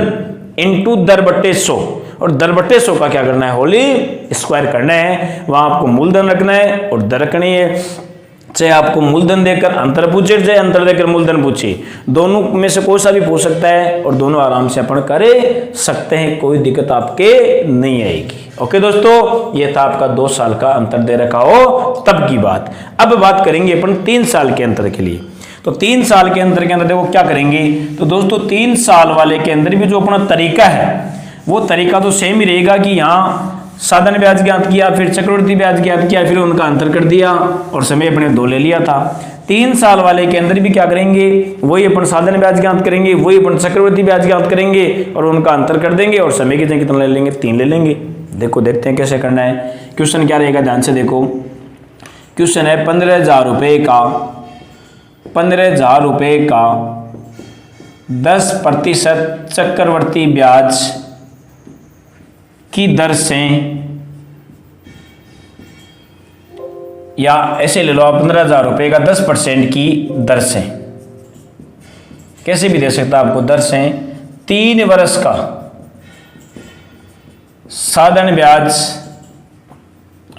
इंटू दर बट्टे 100 और दर बट्टे 100 का क्या करना है होली स्क्वायर करना है। वहां आपको मूलधन रखना है और दर रखनी है। चाहे आपको मूलधन देकर अंतर पूछे, चाहे अंतर देकर मूलधन पूछे, दोनों में से कोई सा भी पूछ सकता है और दोनों आराम से अपन कर सकते हैं। कोई दिक्कत आपके नहीं आएगी। ओके दोस्तों, ये था आपका 2 साल का अंतर दे रखा हो तब की बात। अब बात करेंगे अपन 3 साल के अंतर के लिए। तो 3 साल के अंतर के अंदर देखो क्या करेंगे। तो दोस्तों 3 साल वाले के अंदर भी जो अपना तरीका है वो तरीका तो सेम ही रहेगा कि यहाँ साधारण ब्याज ज्ञात किया, फिर चक्रवृद्धि ब्याज ज्ञात किया, फिर उनका अंतर कर दिया और समय अपने 2 ले लिया था। 3 साल वाले के अंदर भी क्या करेंगे, वही अपन साधारण ब्याज ज्ञात करेंगे, वही अपन चक्रवृद्धि ब्याज ज्ञात करेंगे और उनका अंतर कर देंगे और समय की जगह कितना ले लेंगे 3 ले लेंगे। देखो देखते हैं कैसे करना है। क्वेश्चन क्या रहेगा ध्यान से देखो। क्वेश्चन है 15,000 रुपये का 10% चक्रवर्ती ब्याज की दर से, या ऐसे ले लो आप 15,000 रुपये का 10% की दर से, कैसे भी दे सकता आपको दर से 3 वर्ष का साधारण ब्याज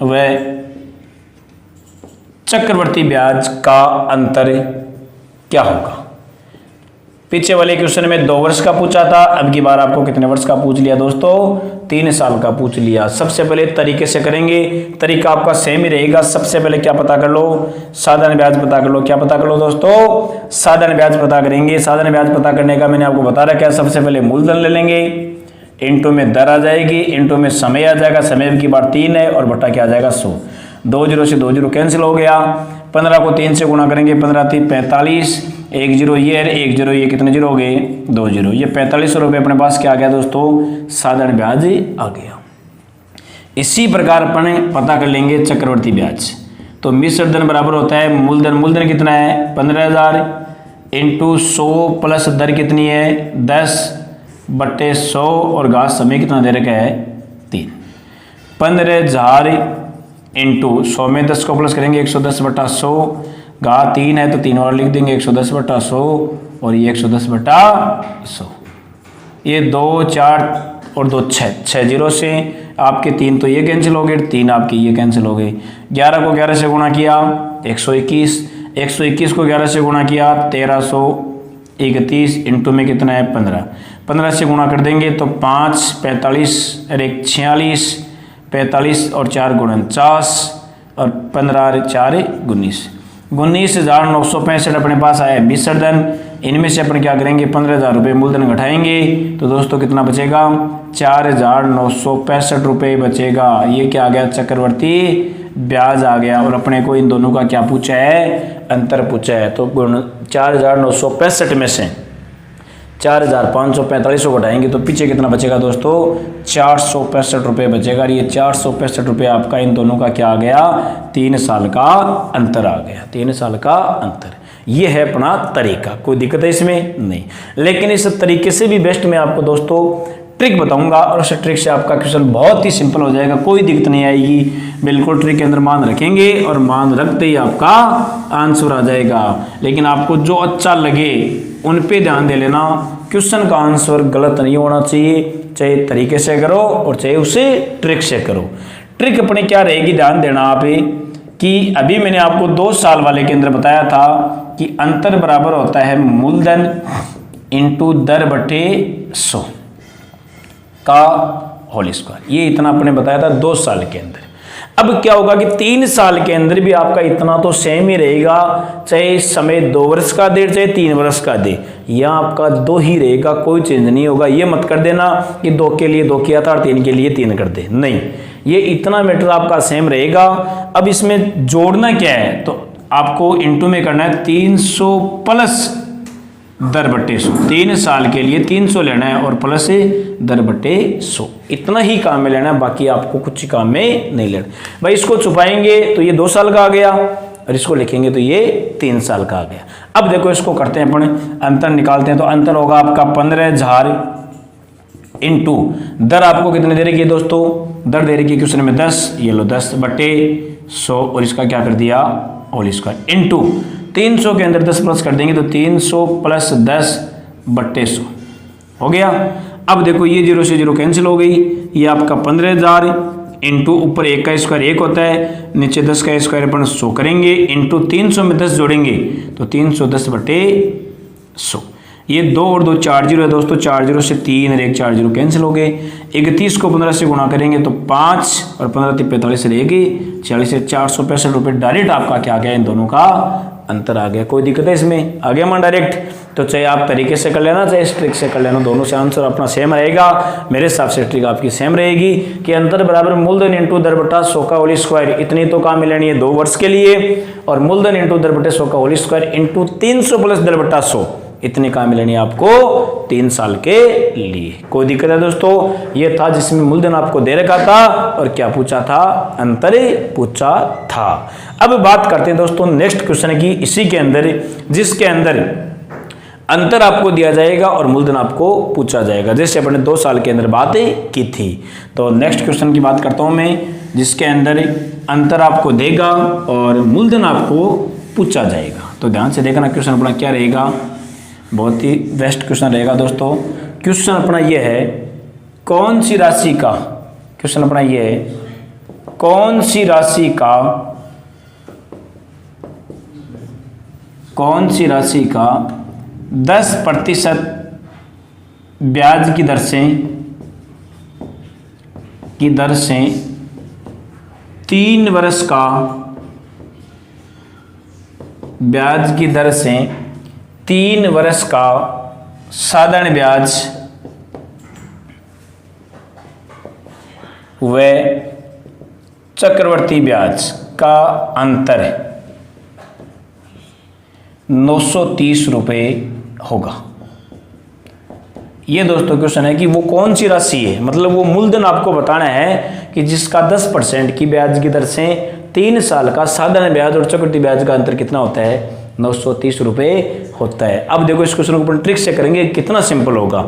व चक्रवर्ती ब्याज का अंतर क्या होगा। पीछे वाले क्वेश्चन में 2 वर्ष का पूछा था, अब की बार आपको कितने वर्ष का पूछ लिया दोस्तों 3 साल का पूछ लिया। सबसे पहले तरीके से करेंगे, तरीका आपका सेम ही रहेगा। सबसे पहले क्या पता कर लो, साधारण ब्याज पता कर लो। क्या पता कर लो दोस्तों, साधारण ब्याज पता करेंगे। साधारण ब्याज पता करने का मैंने आपको बता रखा है। सबसे पहले मूलधन ले लेंगे, इंटू में दर आ जाएगी, इंटू में समय आ जाएगा, समय की बार 3 है और बट्टा क्या आ जाएगा 100। 2 0 से 2 0 कैंसिल हो गया। 15 को 3 से गुणा करेंगे, 15 3 45, 1 0 ये है, 1 0 ये, कितने 0 हो गए 2 0। ये 4500 रुपये अपने पास क्या आ गया दोस्तों साधारण ब्याज आ गया। इसी प्रकार अपन पता कर लेंगे चक्रवर्ती ब्याज। तो मिश्र धन बराबर होता है मूलधन कितना है 15,000 इंटू 100 प्लस दर कितनी है 10/100 और घात समय कितना दे रखा है 3। 15,000 इंटू 100 में 10 को प्लस करेंगे 110/100 घात 3 है तो 3 बार लिख देंगे 110/100 और ये 110/100। ये 2 4 और 2 6 जीरो से आपके 3 तो ये कैंसिल हो गए, 3 आपके ये कैंसिल हो गए। 11 को 11 से गुणा किया 121, 121 को 11 से गुणा किया 1331 इंटू में कितना है 15 से गुणा कर देंगे तो 5 45 और 1 46 45 और 4 49 और 15 और 4 19 19,965 अपने पास आया मिश्र धन। इनमें से अपन क्या करेंगे 15,000 रुपये मूलधन घटाएंगे तो दोस्तों कितना बचेगा 4,965 रुपये बचेगा। ये क्या आ गया चक्रवर्ती ब्याज आ गया और अपने को इन दोनों का क्या पूछा है अंतर पूछा है। तो 4,965 में से 4,545 को घटाएंगे तो पीछे कितना बचेगा दोस्तों 465 रुपये बचेगा। और ये 465 रुपये आपका इन दोनों का क्या आ गया 3 साल का अंतर आ गया, 3 साल का अंतर। ये है अपना तरीका, कोई दिक्कत है इसमें नहीं। लेकिन इस तरीके से भी बेस्ट मैं आपको दोस्तों ट्रिक बताऊंगा और उस ट्रिक से आपका क्वेश्चन बहुत ही सिंपल हो जाएगा, कोई दिक्कत नहीं आएगी। बिल्कुल ट्रिक के अंदर मान रखेंगे और मान रखते ही आपका आंसर आ जाएगा। लेकिन आपको जो अच्छा लगे उन पे ध्यान दे लेना, क्वेश्चन का आंसर गलत नहीं होना चाहिए, चाहे तरीके से करो और चाहे उसे ट्रिक से करो। ट्रिक अपने क्या रहेगी ध्यान देना आप कि अभी मैंने आपको 2 साल वाले के अंदर बताया था कि अंतर बराबर होता है मूलधन इंटू दर बटे 100 का होल स्क्वायर। ये इतना अपने बताया था 2 साल के अंदर। अब क्या होगा कि 3 साल के अंदर भी आपका इतना तो सेम ही रहेगा, चाहे समय 2 वर्ष का दे चाहे 3 वर्ष का दे, यह आपका 2 ही रहेगा, कोई चेंज नहीं होगा। ये मत कर देना कि 2 के लिए 2 किया था और 3 के लिए 3 कर दे, नहीं, ये इतना मीटर आपका सेम रहेगा। अब इसमें जोड़ना क्या है तो आपको इंटू में करना है 300 प्लस दर बटे 100। 3 साल के लिए 300 लेना है और प्लस दर बटे 100, इतना ही काम में लेना है, बाकी आपको कुछ काम में नहीं लेना। भाई इसको छुपाएंगे तो ये 2 साल का आ गया और इसको लिखेंगे तो ये 3 साल का आ गया। अब देखो इसको करते हैं अपन, अंतर निकालते हैं तो अंतर होगा आपका 15,000 इंटू दर आपको कितने दे रही है दोस्तों, दर दे रही है क्वेश्चन में 10, ये लो 10 बटे 100 और इसका क्या कर दिया होल स्क्वायर इंटू 300 के अंदर 10 प्लस कर देंगे तो 300 प्लस 10 बटे 100 हो गया। अब देखो ये 0 से 0 कैंसिल हो गई, ये आपका 15,000 इंटू ऊपर 1 का स्क्वायर 1 होता है, नीचे 10 का स्क्वायर अपन 100 करेंगे इंटू 300 में 10 जोड़ेंगे तो 310 बटे 100। ये 2 और 2 4 जीरो है दोस्तों, 4 जीरो से 3 और 1 4 जीरो कैंसिल हो गए। 31 को 15 से गुणा करेंगे तो 5 और 15 45 रहेगी 40 से 465 रुपये डायरेक्ट आपका क्या आ गया इन दोनों का अंतर आ गया। कोई दिक्कत है इसमें, आ गया मान डायरेक्ट। तो चाहे आप तरीके से कर लेना चाहे इस ट्रिक से कर लेना, दोनों से आंसर अपना सेम रहेगा। मेरे हिसाब से ट्रिक आपकी सेम रहेगी कि अंतर बराबर मूलधन इंटू दर बटा 100 का होल स्क्वायर, इतनी तो काम मिलनी है 2 वर्ष के लिए, और मूलधन इंटू दर बटे 100 का होल स्क्वायर इंटू 300 प्लस दर बटा 100, इतनी काम मिलनी है आपको 3 साल के लिए। कोई दिक्कत है दोस्तों, ये था जिसमें मूलधन आपको दे रखा था और क्या पूछा था, अंतर पूछा था। अब बात करते हैं दोस्तों नेक्स्ट क्वेश्चन की, इसी के अंदर जिसके अंदर अंतर आपको दिया जाएगा और मूलधन आपको पूछा जाएगा, जैसे अपने 2 साल के अंदर बात की थी। तो नेक्स्ट क्वेश्चन की बात करता हूं मैं, जिसके अंदर अंतर आपको देगा और मूलधन आपको पूछा जाएगा। तो ध्यान से देखना क्वेश्चन अपना क्या रहेगा, बहुत ही बेस्ट क्वेश्चन रहेगा दोस्तों। क्वेश्चन अपना ये है, कौन सी राशि का, क्वेश्चन अपना ये है, कौन सी राशि का 10% ब्याज की दर से 3 वर्ष का ब्याज की दर से 3 वर्ष का साधारण ब्याज व चक्रवर्ती ब्याज का अंतर 930 रुपये होगा। ये दोस्तों क्वेश्चन है कि वो कौन सी राशि है, मतलब वो मूलधन आपको बताना है कि जिसका 10% की ब्याज की दर से 3 साल का साधारण ब्याज और चक्रवृद्धि ब्याज का अंतर कितना होता है? 930 रुपये होता है। अब देखो इस क्वेश्चन को अपन ट्रिक से करेंगे, कितना सिंपल होगा।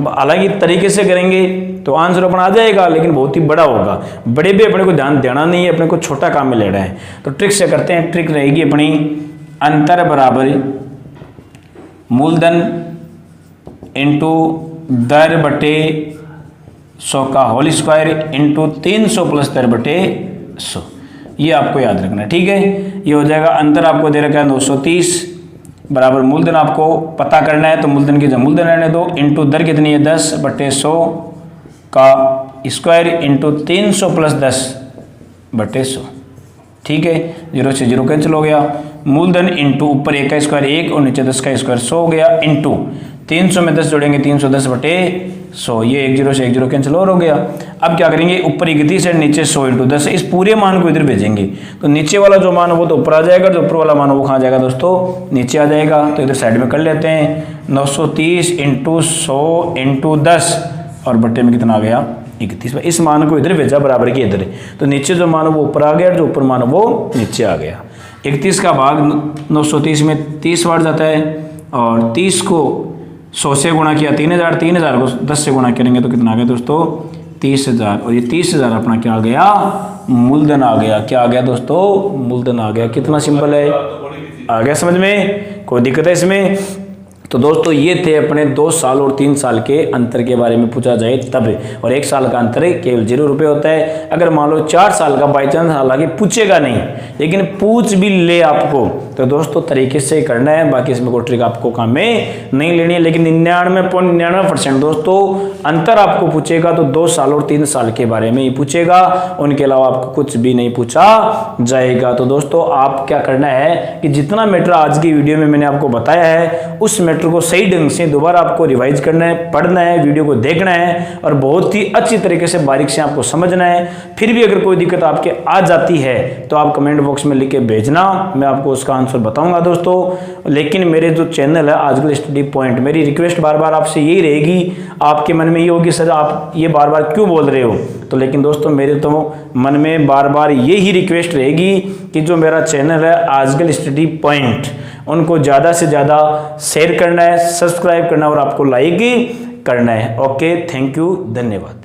हालांकि तरीके से करेंगे तो आंसर अपन आ जाएगा, लेकिन बहुत ही बड़ा होगा। बड़े भी अपने को ध्यान देना नहीं है, अपने को छोटा काम में लेना है। तो ट्रिक से करते हैं। ट्रिक रहेगी अपनी अंतर बराबर मूलधन इंटू दर बटे 100 का होल स्क्वायर इंटू 300 प्लस दर बटे 100। ये आपको याद रखना है, ठीक है। ये हो जाएगा, अंतर आपको दे रखा है 930 बराबर मूलधन आपको पता करना है, तो मूलधन की जगह मूलधन रहने दो, इंटू दर कितनी है 10 बटे 100 का स्क्वायर इंटू 300 प्लस 10 बटे 100, ठीक है। 0 से 0 कैंसिल हो गया। मूलधन इंटू ऊपर 1 का स्क्वायर 1 और नीचे 10 का स्क्वायर 100 हो गया, इंटू 300 में 10 जोड़ेंगे 310 बटे 100, ये 1 0 से 1 0 कैंसिल और हो गया। अब क्या करेंगे, ऊपर 31 है, नीचे 100 इंटू 10, इस पूरे मान को इधर भेजेंगे। तो नीचे वाला जो मान वो तो ऊपर आ जाएगा, जो ऊपर वाला मान वो कहाँ जाएगा दोस्तों? नीचे आ जाएगा। तो इधर साइड में कर लेते हैं, 930 इंटू 100 इंटू 10 और बट्टे में कितना आ गया? 31। इस मान को इधर भेजा बराबर की इधर, तो नीचे जो मान वो ऊपर आ गया, जो ऊपर मान वो नीचे आ गया। 31 का भाग 930 में 30 बार जाता है, और 30 को 100 से गुणा किया 3000, 3000 को 10 से गुणा करेंगे तो कितना आ गया दोस्तों? 30,000। और ये 30,000 अपना क्या आ गया? मूलधन आ गया। क्या आ गया दोस्तों? मूलधन आ गया। कितना सिंपल है, आ गया समझ में? कोई दिक्कत है इसमें? तो दोस्तों ये थे अपने 2 साल और 3 साल के अंतर के बारे में पूछा जाए तब, और 1 साल का अंतर केवल 0 रुपये होता है। अगर मान लो 4 साल का बाई चांस, हालांकि पूछेगा नहीं लेकिन पूछ भी ले आपको, तो दोस्तों तरीके से करना है। बाकी इसमें कोई ट्रिक आपको काम में नहीं लेनी है। लेकिन 99.99% दोस्तों अंतर आपको पूछेगा तो 2 साल और 3 साल के बारे में ही पूछेगा, उनके अलावा आपको कुछ भी नहीं पूछा जाएगा। तो दोस्तों आप क्या करना है कि जितना मैटर आज की वीडियो में मैंने आपको बताया है, उस मैटर को सही ढंग से दोबारा आपको रिवाइज करना है, पढ़ना है, वीडियो को देखना है, और बहुत ही अच्छी तरीके से बारीक से आपको समझना है। फिर भी अगर कोई दिक्कत आपके आ जाती है तो आप कमेंट बॉक्स में लिख के भेजना, मैं आपको उसका आंसर बताऊंगा दोस्तों। लेकिन मेरे जो चैनल है आजकल स्टडी पॉइंट, मेरी रिक्वेस्ट बार बार आपसे यही रहेगी, आपके मन में ये होगी सर आप ये बार बार क्यों बोल रहे हो, तो लेकिन दोस्तों मेरे तो मन में बार बार यही रिक्वेस्ट रहेगी कि जो मेरा चैनल है आजकल स्टडी पॉइंट, उनको ज़्यादा से ज़्यादा शेयर करना है, सब्सक्राइब करना और आपको लाइक करना है। ओके, थैंक यू, धन्यवाद।